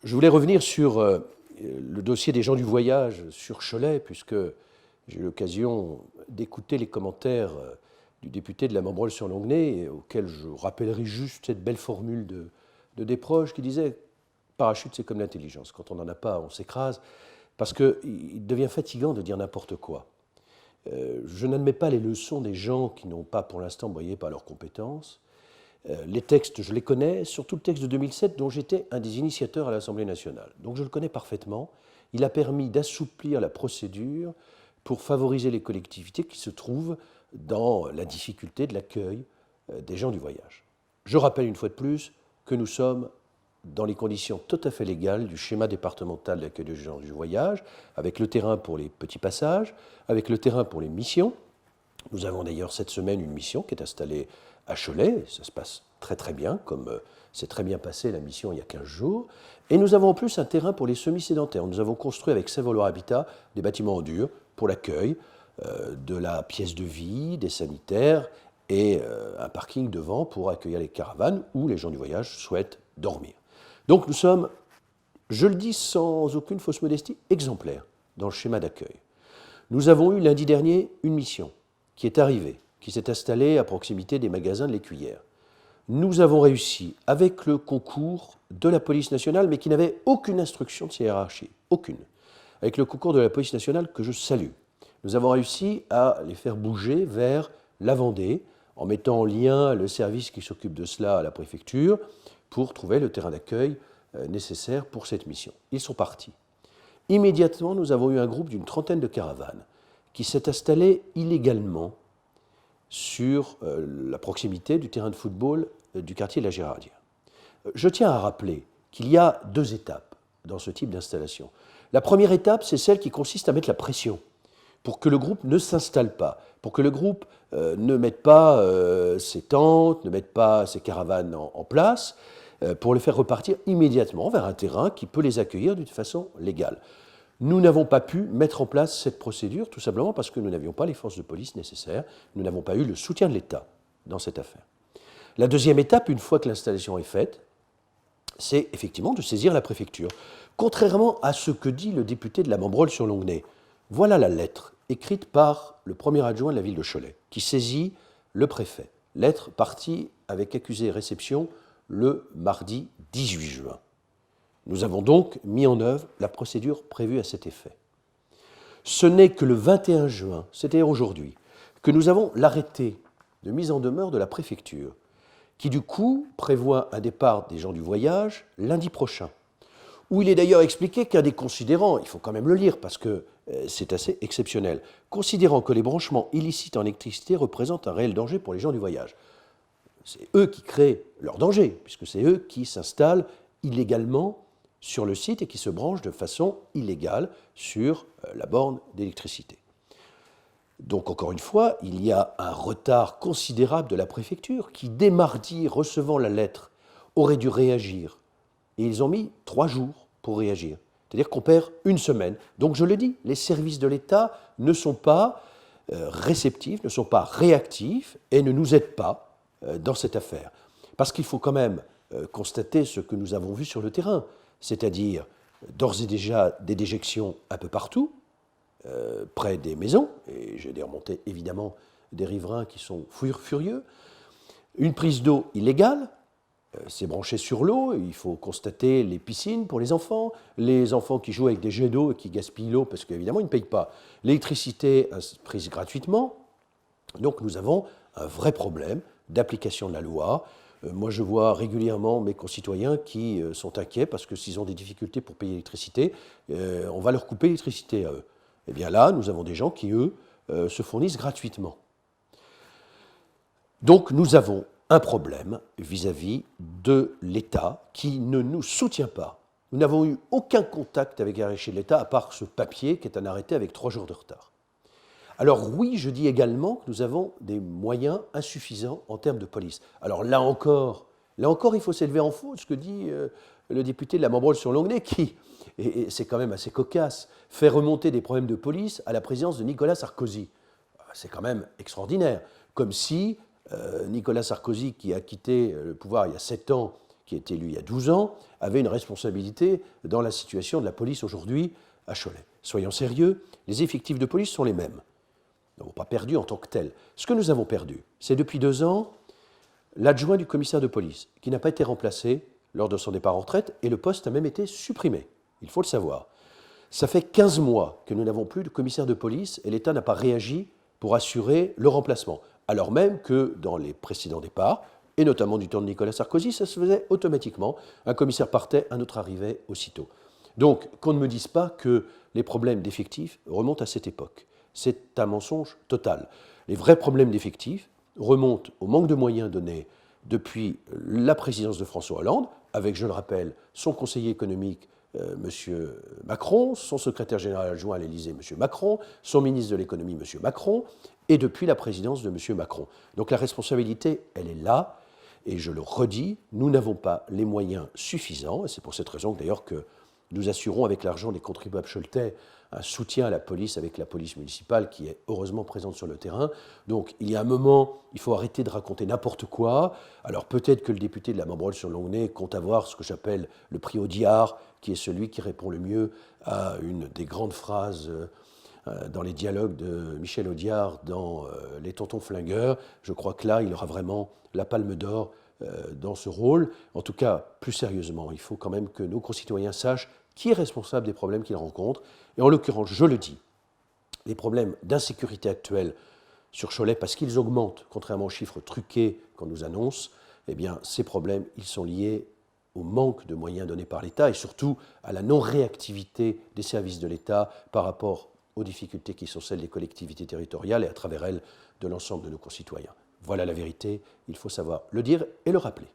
Je voulais revenir sur le dossier des gens du voyage sur Cholet, puisque j'ai eu l'occasion d'écouter les commentaires du député de la Membrol-sur-Longnay, auquel je rappellerai juste cette belle formule de Desproges qui disait « Parachute, c'est comme l'intelligence. Quand on n'en a pas, on s'écrase. » Parce qu'il devient fatigant de dire n'importe quoi. Je n'admets pas les leçons des gens qui n'ont pas pour l'instant brillé par leurs compétences. Les textes, je les connais, surtout le texte de 2007 dont j'étais un des initiateurs à l'Assemblée nationale. Donc je le connais parfaitement. Il a permis d'assouplir la procédure pour favoriser les collectivités qui se trouvent dans la difficulté de l'accueil des gens du voyage. Je rappelle une fois de plus que nous sommes dans les conditions tout à fait légales du schéma départemental d'accueil des gens du voyage, avec le terrain pour les petits passages, avec le terrain pour les missions. Nous avons d'ailleurs cette semaine une mission qui est installée à Cholet, ça se passe très très bien, comme c'est très bien passé la mission il y a 15 jours. Et nous avons en plus un terrain pour les semi-sédentaires. Nous avons construit avec Save-Valoir Habitat des bâtiments en dur pour l'accueil de la pièce de vie, des sanitaires et un parking devant pour accueillir les caravanes où les gens du voyage souhaitent dormir. Donc nous sommes, je le dis sans aucune fausse modestie, exemplaires dans le schéma d'accueil. Nous avons eu lundi dernier une mission qui est arrivée, qui s'est installée à proximité des magasins de l'Écuyère. Nous avons réussi, avec le concours de la police nationale, mais qui n'avait aucune instruction de ces hiérarchies, aucune, avec le concours de la police nationale que je salue, nous avons réussi à les faire bouger vers la Vendée, en mettant en lien le service qui s'occupe de cela à la préfecture, pour trouver le terrain d'accueil nécessaire pour cette mission. Ils sont partis. Immédiatement, nous avons eu un groupe d'une trentaine de caravanes qui s'est installé illégalement sur la proximité du terrain de football du quartier de la Gérardière. Je tiens à rappeler qu'il y a deux étapes dans ce type d'installation. La première étape, c'est celle qui consiste à mettre la pression pour que le groupe ne s'installe pas, pour que le groupe ne mette pas ses tentes, ne mette pas ses caravanes en place, pour les faire repartir immédiatement vers un terrain qui peut les accueillir d'une façon légale. Nous n'avons pas pu mettre en place cette procédure, tout simplement parce que nous n'avions pas les forces de police nécessaires, nous n'avons pas eu le soutien de l'État dans cette affaire. La deuxième étape, une fois que l'installation est faite, c'est effectivement de saisir la préfecture. Contrairement à ce que dit le député de la Membrol-sur-Longnay, voilà la lettre écrite par le premier adjoint de la ville de Cholet, qui saisit le préfet. Lettre partie avec accusé et réception le mardi 18 juin. Nous avons donc mis en œuvre la procédure prévue à cet effet. Ce n'est que le 21 juin, c'est-à-dire aujourd'hui, que nous avons l'arrêté de mise en demeure de la préfecture, qui du coup prévoit un départ des gens du voyage lundi prochain, où il est d'ailleurs expliqué qu'un des considérants, il faut quand même le lire parce que c'est assez exceptionnel, considérant que les branchements illicites en électricité représentent un réel danger pour les gens du voyage. C'est eux qui créent leur danger, puisque c'est eux qui s'installent illégalement sur le site et qui se branchent de façon illégale sur la borne d'électricité. Donc, encore une fois, il y a un retard considérable de la préfecture qui, dès mardi, recevant la lettre, aurait dû réagir. Et ils ont mis 3 jours pour réagir. C'est-à-dire qu'on perd une semaine. Donc, je le dis, les services de l'État ne sont pas réceptifs, ne sont pas réactifs et ne nous aident pas dans cette affaire. Parce qu'il faut quand même constater ce que nous avons vu sur le terrain, c'est-à-dire d'ores et déjà des déjections un peu partout, près des maisons, et j'ai des remontées évidemment des riverains qui sont furieux, une prise d'eau illégale, c'est branché sur l'eau, il faut constater les piscines pour les enfants qui jouent avec des jets d'eau et qui gaspillent l'eau parce qu'évidemment ils ne payent pas. L'électricité prise gratuitement, donc nous avons un vrai problème d'application de la loi. Moi je vois régulièrement mes concitoyens qui sont inquiets parce que s'ils ont des difficultés pour payer l'électricité, on va leur couper l'électricité à eux. Eh bien là, nous avons des gens qui, eux, se fournissent gratuitement. Donc nous avons un problème vis-à-vis de l'État qui ne nous soutient pas. Nous n'avons eu aucun contact avec l'arrêté de l'État à part ce papier qui est un arrêté avec 3 jours de retard. Alors oui, je dis également que nous avons des moyens insuffisants en termes de police. Alors là encore, il faut s'élever en faux, ce que dit le député de la Membrol-sur-Longnay qui, et c'est quand même assez cocasse, fait remonter des problèmes de police à la présidence de Nicolas Sarkozy. C'est quand même extraordinaire, comme si Nicolas Sarkozy, qui a quitté le pouvoir il y a 7 ans, qui a été élu il y a 12 ans, avait une responsabilité dans la situation de la police aujourd'hui à Cholet. Soyons sérieux, les effectifs de police sont les mêmes. Nous n'avons pas perdu en tant que tels. Ce que nous avons perdu, c'est depuis 2 ans l'adjoint du commissaire de police, qui n'a pas été remplacé lors de son départ en retraite, et le poste a même été supprimé. Il faut le savoir. Ça fait 15 mois que nous n'avons plus de commissaire de police, et l'État n'a pas réagi pour assurer le remplacement. Alors même que dans les précédents départs, et notamment du temps de Nicolas Sarkozy, ça se faisait automatiquement. Un commissaire partait, un autre arrivait aussitôt. Donc, qu'on ne me dise pas que les problèmes d'effectifs remontent à cette époque. C'est un mensonge total. Les vrais problèmes d'effectifs remontent au manque de moyens donnés depuis la présidence de François Hollande, avec, je le rappelle, son conseiller économique, M. Macron, son secrétaire général adjoint à l'Élysée, M. Macron, son ministre de l'économie, M. Macron, et depuis la présidence de M. Macron. Donc la responsabilité, elle est là, et je le redis, nous n'avons pas les moyens suffisants, et c'est pour cette raison d'ailleurs que nous assurons avec l'argent des contribuables choletais un soutien à la police avec la police municipale qui est heureusement présente sur le terrain. Donc il y a un moment, il faut arrêter de raconter n'importe quoi. Alors peut-être que le député de la Membrole-sur-Longnay compte avoir ce que j'appelle le prix Audiard, qui est celui qui répond le mieux à une des grandes phrases dans les dialogues de Michel Audiard dans Les Tontons Flingueurs. Je crois que là, il aura vraiment la palme d'or dans ce rôle. En tout cas, plus sérieusement, il faut quand même que nos concitoyens sachent qui est responsable des problèmes qu'ils rencontrent. Et en l'occurrence, je le dis, les problèmes d'insécurité actuels sur Cholet, parce qu'ils augmentent, contrairement aux chiffres truqués qu'on nous annonce, eh bien, ces problèmes, ils sont liés au manque de moyens donnés par l'État et surtout à la non-réactivité des services de l'État par rapport aux difficultés qui sont celles des collectivités territoriales et à travers elles de l'ensemble de nos concitoyens. Voilà la vérité, il faut savoir le dire et le rappeler.